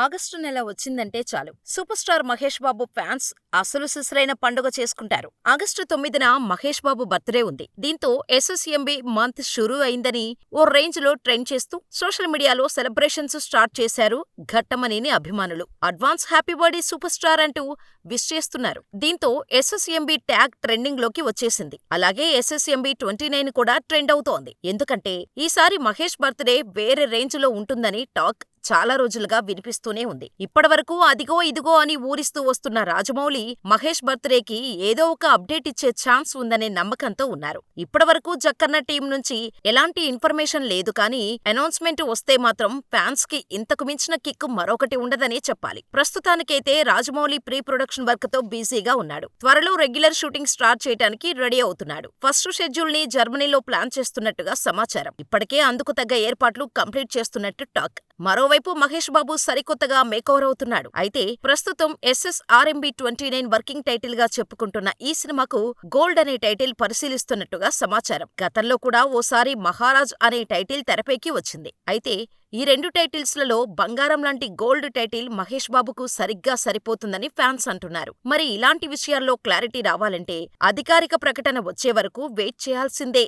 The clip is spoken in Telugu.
ఆగస్టు నెల వచ్చిందంటే చాలు super star Mahesh Babu fans అసలు సిసరైన పండుగ చేసుకుంటారు. ఆగస్టు 9న మహేష్ బాబు బర్త్డే ఉంది. దీంతో ఎస్ఎస్ఎంబి మంత్ షురూ అయిందని ఓ రేంజ్ లో ట్రెండ్ చేస్తూ సోషల్ మీడియాలో సెలబ్రేషన్స్ స్టార్ట్ చేశారు ఘట్టమనేని అభిమానులు. Advance happy birthday super star అంటూ విష్ చేస్తున్నారు. దీంతో ఎస్ఎస్ఎంబి ట్యాగ్ ట్రెండింగ్ లోకి వచ్చేసింది. అలాగే ఎస్ఎస్ఎంబి 29 కూడా ట్రెండ్ అవుతోంది. ఎందుకంటే ఈసారి మహేష్ బర్త్డే వేరే రేంజ్ లో ఉంటుందని టాక్ చాలా రోజులుగా వినిపిస్తూనే ఉంది. ఇప్పటివరకు అదిగో ఇదిగో అని ఊరిస్తూ వస్తున్న రాజమౌళి మహేష్ బర్త్డేకి ఏదో ఒక అప్డేట్ ఇచ్చే ఛాన్స్ ఉందనే నమ్మకంతో ఉన్నారు. ఇప్పటివరకు జక్కన్న టీం నుంచి ఎలాంటి ఇన్ఫర్మేషన్ లేదు కానీ అనౌన్స్మెంట్ వస్తే మాత్రం ఫ్యాన్స్ కి ఇంతకు మించిన కిక్ మరొకటి ఉండదనే చెప్పాలి. ప్రస్తుతానికైతే రాజమౌళి ప్రీ ప్రొడక్షన్ వర్క్ తో బిజీగా ఉన్నాడు. త్వరలో రెగ్యులర్ షూటింగ్ స్టార్ట్ చేయడానికి రెడీ అవుతున్నాడు. ఫస్ట్ షెడ్యూల్ ని జర్మనీలో ప్లాన్ చేస్తున్నట్టుగా సమాచారం. ఇప్పటికే అందుకు తగ్గ ఏర్పాట్లు కంప్లీట్ చేస్తున్నట్టు టాక్. మరోవైపు మహేష్ బాబు సరికొత్తగా మేకోవర్ అవుతున్నాడు. అయితే ప్రస్తుతం SSRMB 29 వర్కింగ్ టైటిల్ గా చెప్పుకుంటున్న ఈ సినిమాకు గోల్డ్ అనే టైటిల్ పరిశీలిస్తున్నట్టుగా సమాచారం. గతంలో కూడా ఓసారి మహారాజ్ అనే టైటిల్ తెరపైకి వచ్చింది. అయితే ఈ రెండు టైటిల్స్ లలో బంగారం లాంటి గోల్డ్ టైటిల్ మహేష్ బాబుకు సరిగ్గా సరిపోతుందని ఫ్యాన్స్ అంటున్నారు. మరి ఇలాంటి విషయాల్లో క్లారిటీ రావాలంటే అధికారిక ప్రకటన వచ్చే వరకు వెయిట్ చేయాల్సిందే.